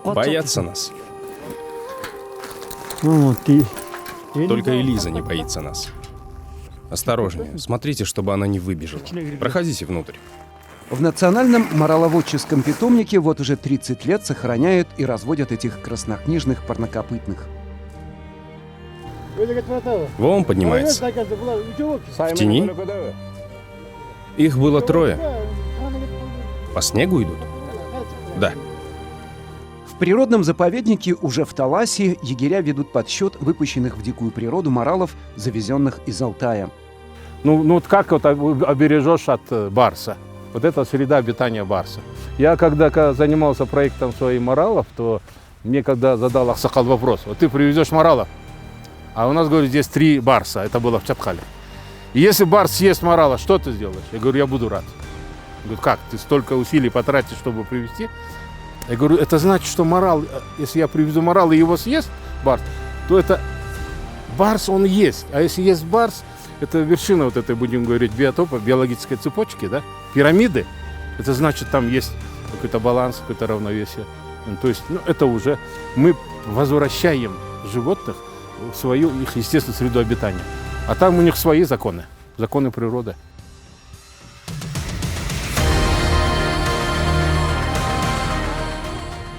Боятся нас. Только Элиза не боится нас. Осторожнее, смотрите, чтобы она не выбежала. Проходите внутрь. В Национальном мораловодческом питомнике вот уже 30 лет сохраняют и разводят этих краснокнижных парнокопытных. Вон поднимается. В тени? Их было 3. По снегу идут? Да. В природном заповеднике уже в Таласе егеря ведут подсчет выпущенных в дикую природу моралов, завезенных из Алтая. Ну вот как вот обережешь от барса? Вот это среда обитания барса. Я когда занимался проектом своих моралов, то мне когда задал Аксакал вопрос: вот ты привезешь моралов, а у нас, говорит, здесь 3 барса, это было в Чапкале. И если барс съест морала, что ты сделаешь? Я говорю, я буду рад. Говорит, как? Ты столько усилий потратишь, чтобы привезти? Я говорю, это значит, что морал, если я привезу морал и его съест барс, то это барс он есть. А если есть барс, это вершина вот этой, будем говорить, биотопа, биологической цепочки, да, пирамиды. Это значит, там есть какой-то баланс, какое-то равновесие. То есть, это уже мы возвращаем животных в свою их естественную среду обитания. А там у них свои законы, законы природы.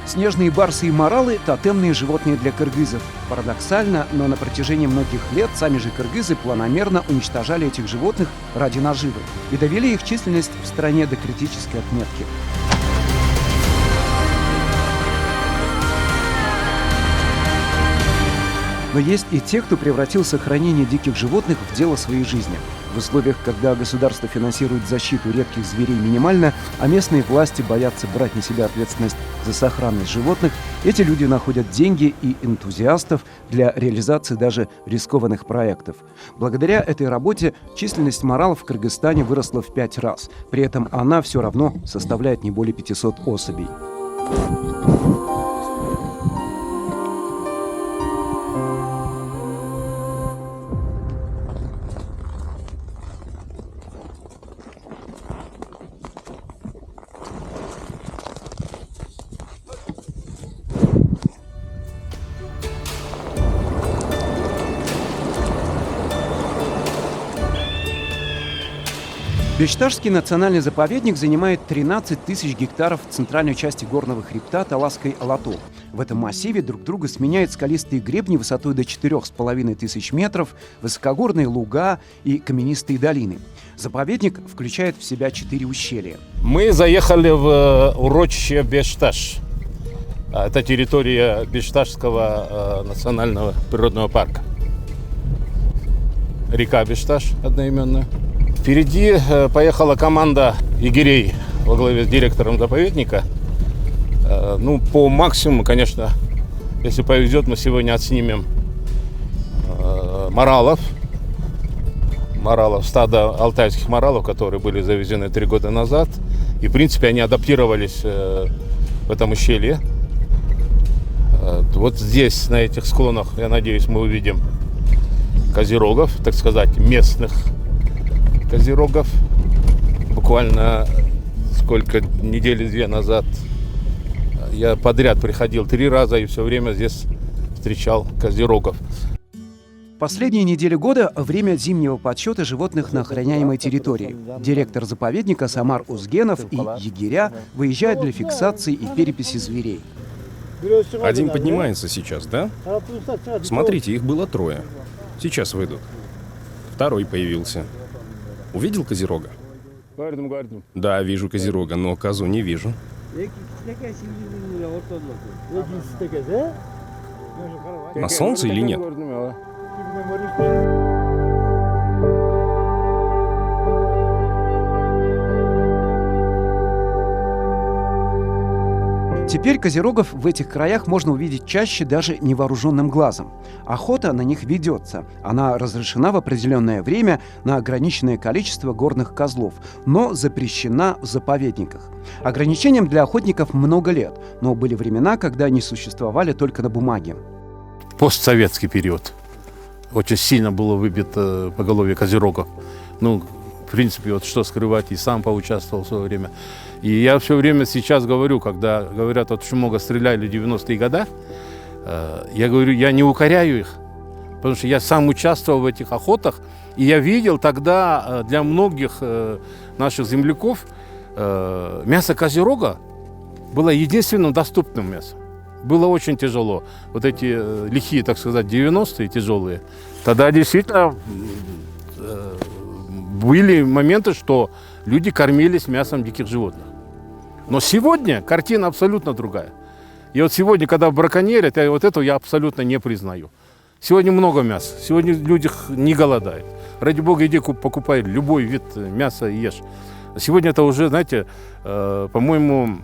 Снежные барсы и моралы – тотемные животные для кыргызов. Парадоксально, но на протяжении многих лет сами же кыргызы планомерно уничтожали этих животных ради наживы и довели их численность в стране до критической отметки. Но есть и те, кто превратил сохранение диких животных в дело своей жизни. В условиях, когда государство финансирует защиту редких зверей минимально, а местные власти боятся брать на себя ответственность за сохранность животных, эти люди находят деньги и энтузиастов для реализации даже рискованных проектов. Благодаря этой работе численность моралов в Кыргызстане выросла в 5 раз. При этом она все равно составляет не более 500 особей. Бештажский национальный заповедник занимает 13 тысяч гектаров в центральной части горного хребта Таласской Алату. В этом массиве друг друга сменяют скалистые гребни высотой до 4500 метров, высокогорные луга и каменистые долины. Заповедник включает в себя 4 ущелья. Мы заехали в урочище Бештаж. Это территория Бештажского национального природного парка. Река Бештаж одноименная. Впереди поехала команда егерей во главе с директором заповедника. По максимуму, конечно, если повезет, мы сегодня отснимем моралов, стадо алтайских моралов, которые были завезены 3 года назад. И, в принципе, они адаптировались в этом ущелье. Вот здесь, на этих склонах, я надеюсь, мы увидим козерогов, так сказать, местных козерогов. Буквально недели-2 назад я подряд приходил 3 раза и все время здесь встречал козерогов. Последние недели года – время зимнего подсчета животных на охраняемой территории. Директор заповедника Самар Узгенов и егеря выезжают для фиксации и переписи зверей. Один поднимается сейчас, да? Смотрите, их было 3. Сейчас выйдут. 2 появился. Увидел козерога? Да, вижу козерога, но козу не вижу. На солнце или нет? Теперь козерогов в этих краях можно увидеть чаще даже невооруженным глазом. Охота на них ведется. Она разрешена в определенное время на ограниченное количество горных козлов, но запрещена в заповедниках. Ограничениям для охотников много лет, но были времена, когда они существовали только на бумаге. Постсоветский период. Очень сильно было выбито поголовье козерогов. в принципе, вот что скрывать, и сам поучаствовал в свое время. И я все время сейчас говорю, когда говорят, вот очень много стреляли в 90-е годы, я говорю, я не укоряю их, потому что я сам участвовал в этих охотах, и я видел тогда для многих наших земляков мясо козерога было единственным доступным мясом. Было очень тяжело. Вот эти лихие, так сказать, 90-е тяжелые. Тогда действительно были моменты, что люди кормились мясом диких животных. Но сегодня картина абсолютно другая. И вот сегодня, когда браконьерят, вот этого я абсолютно не признаю. Сегодня много мяса. Сегодня люди не голодают. Ради бога, иди покупай любой вид мяса и ешь. Сегодня это уже, знаете, по-моему,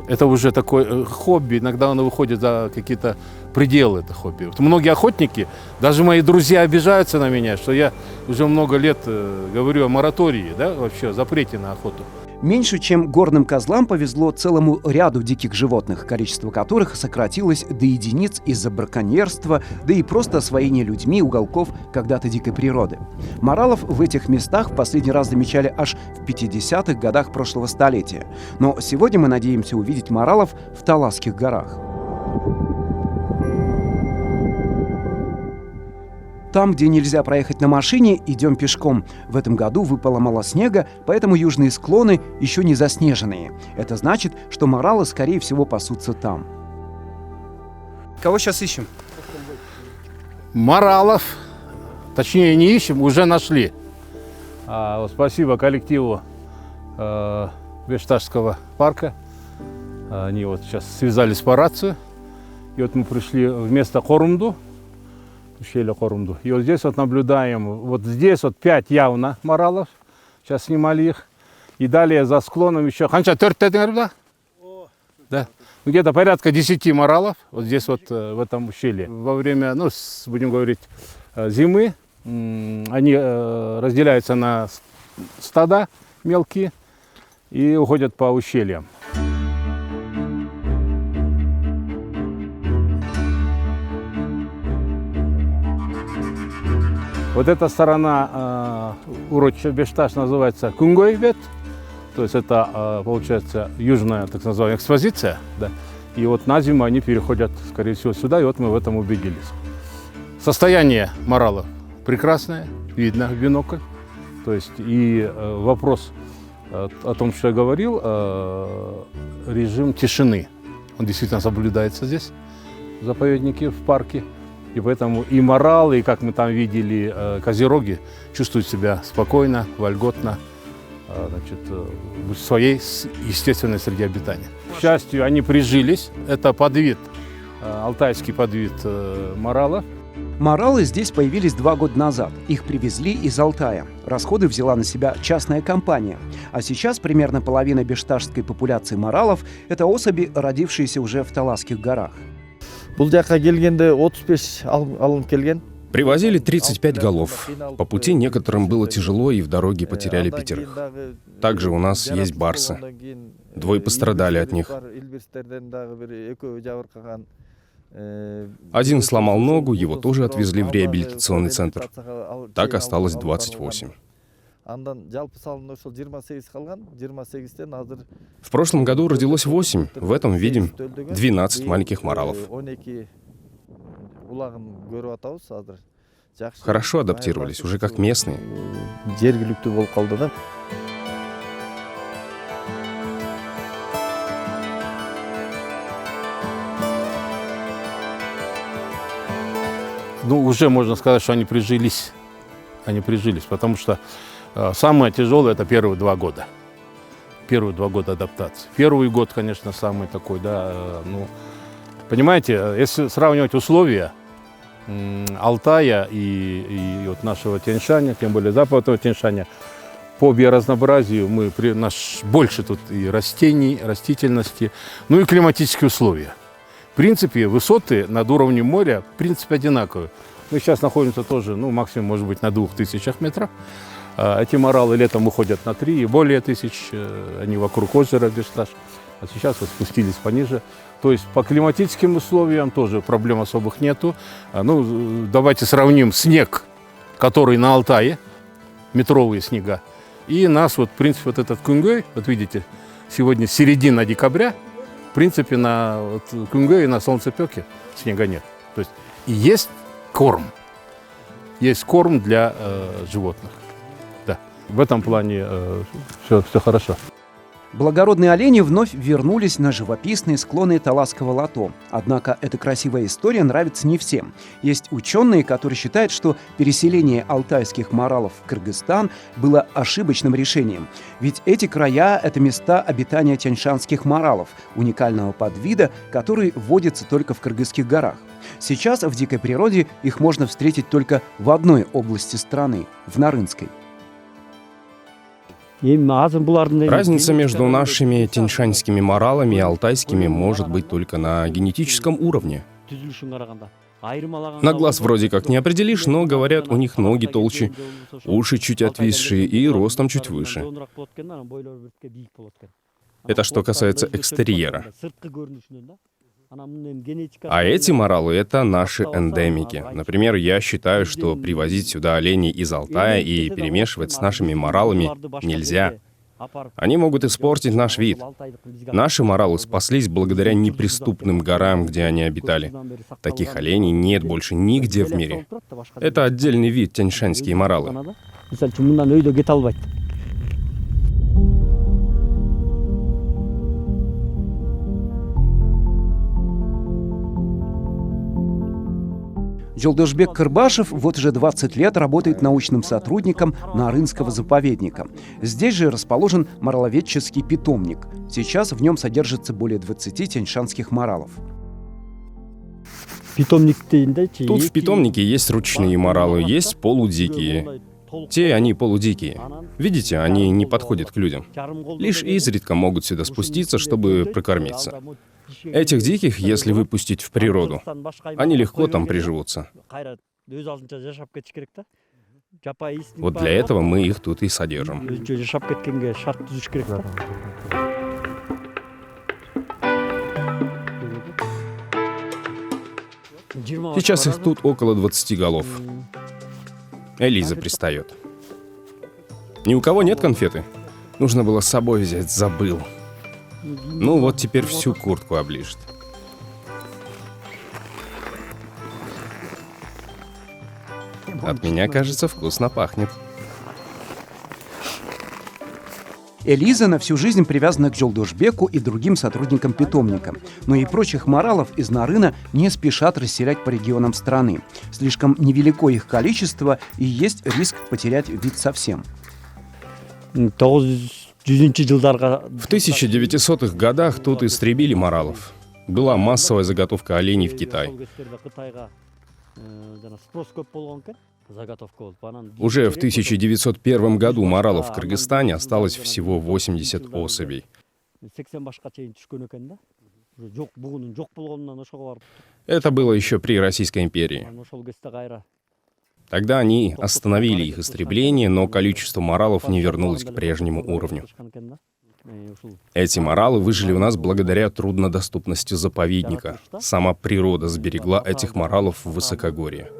это уже такое хобби. Иногда оно выходит за какие-то пределы, это хобби. Вот многие охотники, даже мои друзья обижаются на меня, что я уже много лет говорю о моратории, да, вообще о запрете на охоту. Меньше, чем горным козлам, повезло целому ряду диких животных, количество которых сократилось до единиц из-за браконьерства, да и просто освоения людьми уголков когда-то дикой природы. Моралов в этих местах в последний раз замечали аж в 50-х годах прошлого столетия. Но сегодня мы надеемся увидеть моралов в Таласских горах. Там, где нельзя проехать на машине, идем пешком. В этом году выпало мало снега, поэтому южные склоны еще не заснеженные. Это значит, что моралы, скорее всего, пасутся там. Кого сейчас ищем? Моралов, точнее не ищем, уже нашли. Спасибо коллективу Бештажского парка. Они вот сейчас связались по рации. И вот мы пришли в место Корумду. Ущелье Корумду. И вот здесь вот наблюдаем, вот здесь вот 5 явно моралов. Сейчас снимали их. И далее за склоном еще... Ханча, 4 да? Где-то порядка 10 моралов. Вот здесь вот в этом ущелье. Во время, ну, будем говорить, зимы они разделяются на стада мелкие и уходят по ущельям. Вот эта сторона урочища Бештаж называется Кунгойбет, то есть это, получается, южная, так называемая, экспозиция. Да. И вот на зиму они переходят, скорее всего, сюда, и вот мы в этом убедились. Состояние моралов прекрасное, видно в бинокль. То есть и вопрос о том, что я говорил, режим тишины. Он действительно соблюдается здесь, в заповеднике, в парке. И поэтому и моралы, и, как мы там видели, козероги чувствуют себя спокойно, вольготно, значит, в своей естественной среде обитания. К счастью, они прижились. Это подвид, алтайский подвид морала. Моралы здесь появились 2 года назад. Их привезли из Алтая. Расходы взяла на себя частная компания. А сейчас примерно половина бештажской популяции моралов – это особи, родившиеся уже в Таласских горах. Привозили 35 голов. По пути некоторым было тяжело и в дороге потеряли 5. Также у нас есть барсы. 2 пострадали от них. 1 сломал ногу, его тоже отвезли в реабилитационный центр. Так осталось 28. В прошлом году родилось 8. В этом видим 12 маленьких моралов. Хорошо адаптировались, уже как местные. Ну, уже можно сказать, что они прижились. Потому что самое тяжелое – это первые 2 года. Первые 2 года адаптации. Первый год, конечно, самый такой, да, ну, понимаете, если сравнивать условия Алтая и вот нашего Тянь-Шаня, тем более западного Тянь-Шаня, по биоразнообразию больше тут и растений, растительности, ну и климатические условия. В принципе, высоты над уровнем моря, в принципе, одинаковые. Мы сейчас находимся тоже, ну, максимум, может быть, на 2000 метрах. Эти моралы летом уходят на 3 и более тысяч, они вокруг озера Бештаж. А сейчас вот спустились пониже. То есть по климатическим условиям тоже проблем особых нету. Ну, давайте сравним снег, который на Алтае, метровые снега. И нас вот, в принципе, вот этот Кунгэй, вот видите, сегодня середина декабря, в принципе, на вот, Кунгэй, на солнцепёке снега нет. То есть и есть корм для животных. Да. В этом плане все хорошо. Благородные олени вновь вернулись на живописные склоны Таласского лото. Однако эта красивая история нравится не всем. Есть ученые, которые считают, что переселение алтайских моралов в Кыргызстан было ошибочным решением. Ведь эти края — это места обитания тяньшанских моралов, уникального подвида, который водится только в Кыргызских горах. Сейчас в дикой природе их можно встретить только в одной области страны — в Нарынской. Разница между нашими тяньшанскими моралами и алтайскими может быть только на генетическом уровне. На глаз вроде как не определишь, но, говорят, у них ноги толще, уши чуть отвисшие и ростом чуть выше. Это что касается экстерьера. А эти моралы — это наши эндемики. Например, я считаю, что привозить сюда оленей из Алтая и перемешивать с нашими моралами нельзя. Они могут испортить наш вид. Наши моралы спаслись благодаря неприступным горам, где они обитали. Таких оленей нет больше нигде в мире. Это отдельный вид тяньшанские моралы. Жолдошбек Кырбашев вот уже 20 лет работает научным сотрудником Нарынского заповедника. Здесь же расположен мораловедческий питомник. Сейчас в нем содержится более 20 тяньшанских моралов. Тут в питомнике есть ручные моралы, есть полудикие. Те, они полудикие. Видите, они не подходят к людям. Лишь изредка могут сюда спуститься, чтобы прокормиться. Этих диких, если выпустить в природу, они легко там приживутся. Вот для этого мы их тут и содержим. Сейчас их тут около 20 голов. Элиза пристает. Ни у кого нет конфеты? Нужно было с собой взять, забыл. Ну вот теперь всю куртку оближет. От меня, кажется, вкусно пахнет. Элиза на всю жизнь привязана к Жолдошбеку и другим сотрудникам питомника. Но и прочих моралов из Нарына не спешат расселять по регионам страны. Слишком невелико их количество, и есть риск потерять вид совсем. В 1900-х годах тут истребили моралов. Была массовая заготовка оленей в Китай. Уже в 1901 году моралов в Кыргызстане осталось всего 80 особей. Это было еще при Российской империи. Тогда они остановили их истребление, но количество моралов не вернулось к прежнему уровню. Эти моралы выжили у нас благодаря труднодоступности заповедника. Сама природа сберегла этих моралов в высокогорье,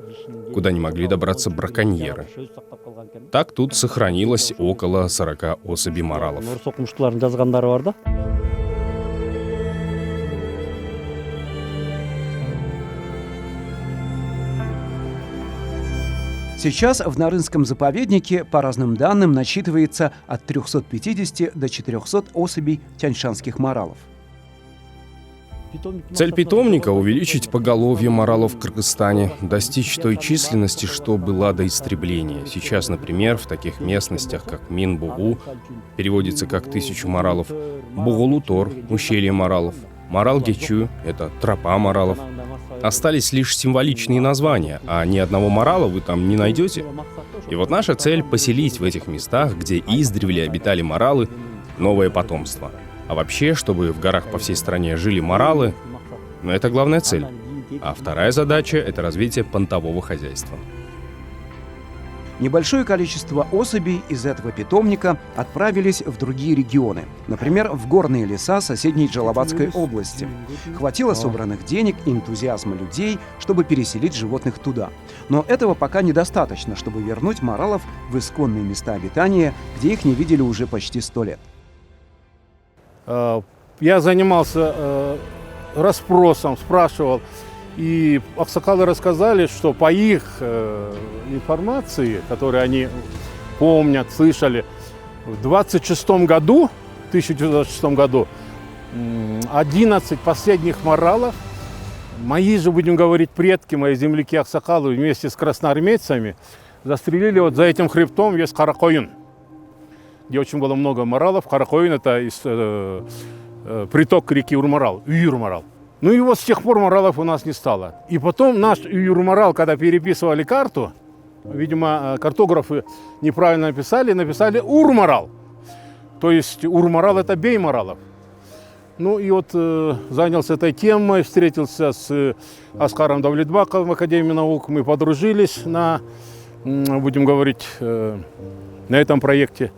куда не могли добраться браконьеры. Так тут сохранилось около 40 особей моралов. Сейчас в Нарынском заповеднике, по разным данным, насчитывается от 350 до 400 особей тяньшанских моралов. Цель питомника — увеличить поголовье моралов в Кыргызстане, достичь той численности, что была до истребления. Сейчас, например, в таких местностях, как Мин-Бугу, переводится как 1000 моралов, Бугулутор — ущелье моралов, Марал-Гечу — это тропа моралов. Остались лишь символичные названия, а ни одного морала вы там не найдете. И вот наша цель — поселить в этих местах, где издревле обитали моралы, новое потомство. А вообще, чтобы в горах по всей стране жили моралы, но это главная цель. А вторая задача — это развитие понтового хозяйства. Небольшое количество особей из этого питомника отправились в другие регионы, например, в горные леса соседней Джалабадской области. Хватило собранных денег и энтузиазма людей, чтобы переселить животных туда. Но этого пока недостаточно, чтобы вернуть моралов в исконные места обитания, где их не видели уже почти 100 лет. Я занимался расспросом, спрашивал, и аксакалы рассказали, что по их информации, которую они помнят, слышали, в 1926 году 11 последних моралов, мои же, будем говорить, предки, мои земляки аксакалы вместе с красноармейцами застрелили вот за этим хребтом, есть Каракоюн, где очень было много моралов. Каракоюн — это приток реки Урмарал, Юрмарал. Ну и вот с тех пор моралов у нас не стало. И потом наш Юрмарал, когда переписывали карту, видимо, картографы неправильно написали Урмарал. То есть Урмарал — это бей моралов. Ну и вот занялся этой темой, встретился с Аскаром Давлетбаковым в Академии наук. Мы подружились на, будем говорить, на этом проекте.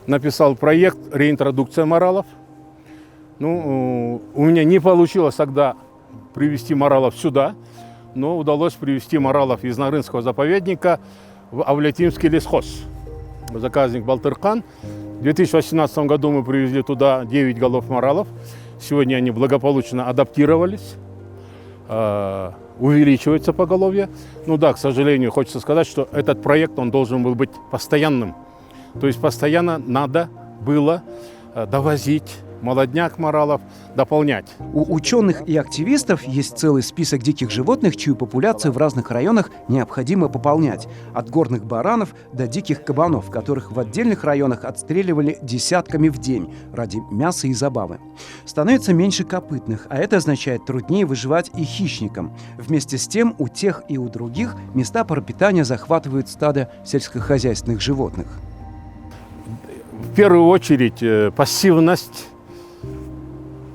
Написал проект «Реинтродукция моралов». Ну, у меня не получилось тогда привести моралов сюда, но удалось привести моралов из Нарынского заповедника в Авлетимский лесхоз. Заказник Балтыркан. В 2018 году мы привезли туда 9 голов моралов. Сегодня они благополучно адаптировались, увеличивается поголовье. Ну да, к сожалению, хочется сказать, что этот проект, он должен был быть постоянным. То есть постоянно надо было довозить молодняк моралов, дополнять. У ученых и активистов есть целый список диких животных, чью популяцию в разных районах необходимо пополнять. От горных баранов до диких кабанов, которых в отдельных районах отстреливали десятками в день ради мяса и забавы. Становится меньше копытных, а это означает труднее выживать и хищникам. Вместе с тем у тех и у других места пропитания захватывают стадо сельскохозяйственных животных. В первую очередь пассивность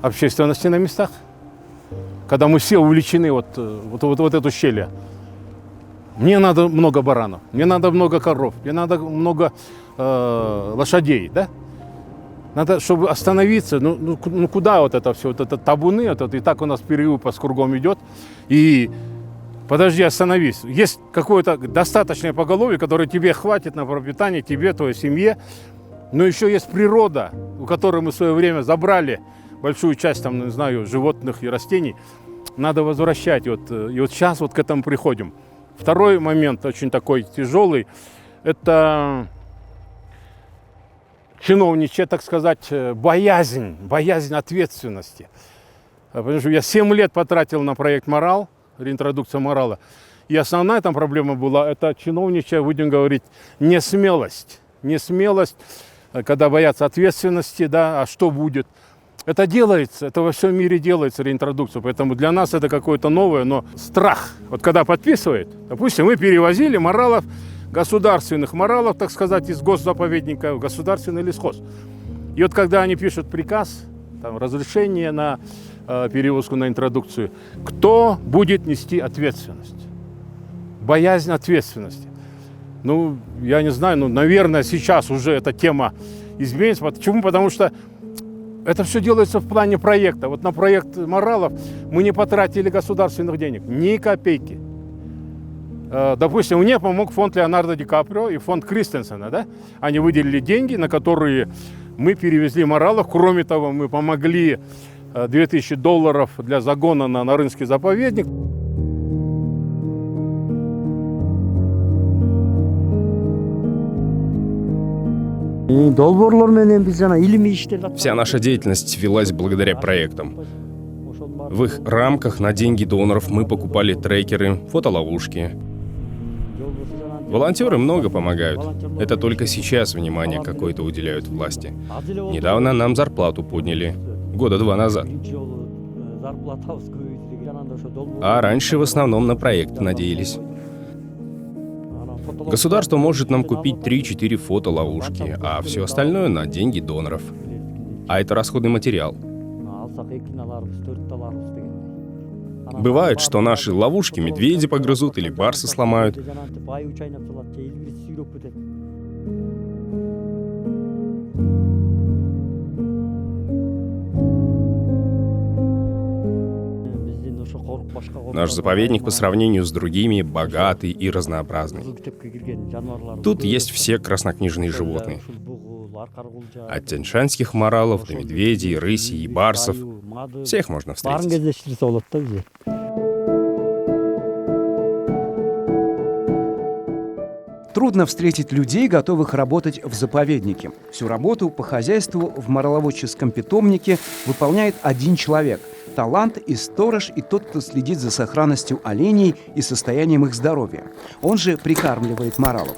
общественности на местах, когда мы все увлечены вот эту щель. Мне надо много баранов, мне надо много коров, мне надо много лошадей, да? Надо, чтобы остановиться, ну куда вот это все, вот это табуны, и так у нас переупас кругом идет, и подожди, остановись. Есть какое-то достаточное поголовье, которое тебе хватит на пропитание, тебе, твоей семье, но еще есть природа, у которой мы в свое время забрали большую часть, там, не знаю, животных и растений, надо возвращать. И вот сейчас вот к этому приходим. Второй момент, очень такой тяжелый, это чиновничья, так сказать, боязнь ответственности. Потому что я 7 лет потратил на проект «Морал», реинтродукция морала, и основная там проблема была, это чиновничья, будем говорить, несмелость, когда боятся ответственности, да, а что будет. Это делается, это во всем мире делается, реинтродукция, поэтому для нас это какое-то новое, но страх. Вот когда подписывает, допустим, мы перевозили моралов, государственных моралов, так сказать, из госзаповедника в государственный лесхоз. И вот когда они пишут приказ, там, разрешение на перевозку, на интродукцию, кто будет нести ответственность? Боязнь ответственности. Ну, я не знаю, наверное, сейчас уже эта тема изменится. Почему? Потому что это все делается в плане проекта. Вот на проект моралов мы не потратили государственных денег, ни копейки. Допустим, мне помог фонд Леонардо Ди Каприо и фонд Кристенсена, да? Они выделили деньги, на которые мы перевезли моралов. Кроме того, мы помогли $2000 для загона на Нарынский заповедник. Вся наша деятельность велась благодаря проектам. В их рамках на деньги доноров мы покупали трекеры, фотоловушки. Волонтеры много помогают. Это только сейчас внимание какое-то уделяют власти. Недавно нам зарплату подняли. 2 года назад. А раньше в основном на проект надеялись. Государство может нам купить 3-4 фотоловушки, а все остальное на деньги доноров. А это расходный материал. Бывает, что наши ловушки медведи погрызут или барсы сломают. Наш заповедник по сравнению с другими богатый и разнообразный. Тут есть все краснокнижные животные. От тяньшанских моралов до медведей, рысей и барсов. Всех можно встретить. Трудно встретить людей, готовых работать в заповеднике. Всю работу по хозяйству в мораловодческом питомнике выполняет один человек – талант и сторож, и тот, кто следит за сохранностью оленей и состоянием их здоровья. Он же прикармливает моралов.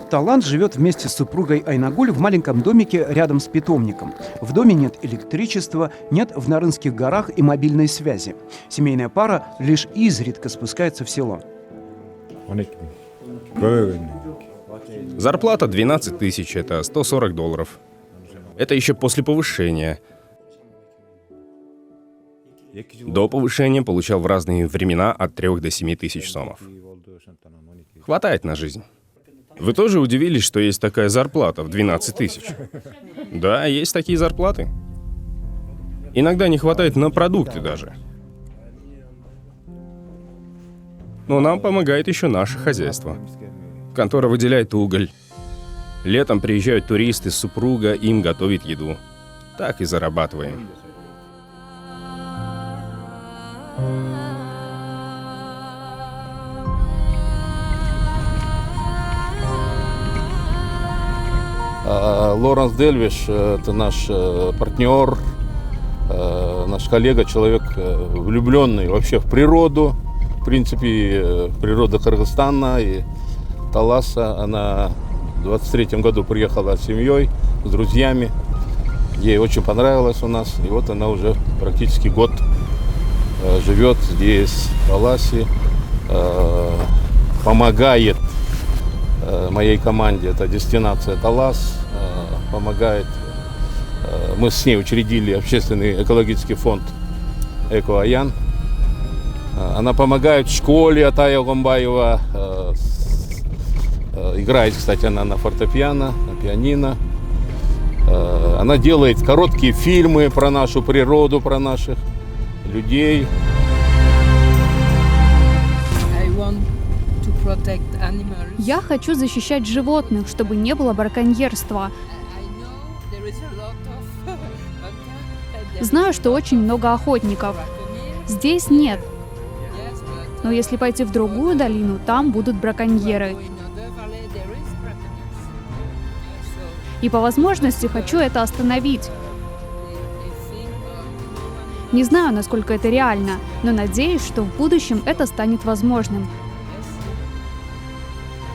Талант живет вместе с супругой Айнагуль в маленьком домике рядом с питомником. В доме нет электричества, нет в Нарынских горах и мобильной связи. Семейная пара лишь изредка спускается в село. Зарплата 12 тысяч, это $140. Это еще после повышения. До повышения получал в разные времена от 3 до 7 тысяч сомов. Хватает на жизнь. Вы тоже удивились, что есть такая зарплата в 12 тысяч? Да, есть такие зарплаты. Иногда не хватает на продукты даже. Но нам помогает еще наше хозяйство. Контора выделяет уголь. Летом приезжают туристы, супруга им готовит еду. Так и зарабатываем. Лоренс Дельвиш – это наш партнер, наш коллега, человек влюбленный вообще в природу. В принципе, природа Кыргызстана и Таласа. Она в 23-м году приехала с семьей, с друзьями. Ей очень понравилось у нас. И вот она уже практически год живет здесь, в Таласе, помогает моей команде, это дестинация Талас, помогает. Мы с ней учредили общественный экологический фонд «Эко-Аян». Она помогает в школе Атая Гомбаева, играет, кстати, она на фортепиано, на пианино. Она делает короткие фильмы про нашу природу, про наших людей. Я хочу защищать животных, чтобы не было браконьерства. Знаю, что очень много охотников. Здесь нет. Но если пойти в другую долину, там будут браконьеры. И по возможности хочу это остановить. Не знаю, насколько это реально, но надеюсь, что в будущем это станет возможным.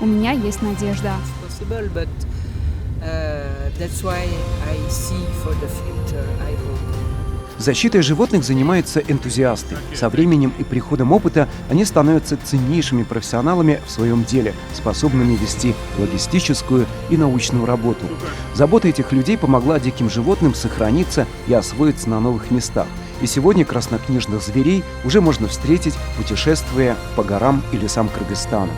У меня есть надежда. Защитой животных занимаются энтузиасты. Со временем и приходом опыта они становятся ценнейшими профессионалами в своем деле, способными вести логистическую и научную работу. Забота этих людей помогла диким животным сохраниться и освоиться на новых местах. И сегодня краснокнижных зверей уже можно встретить, путешествуя по горам и лесам Кыргызстана.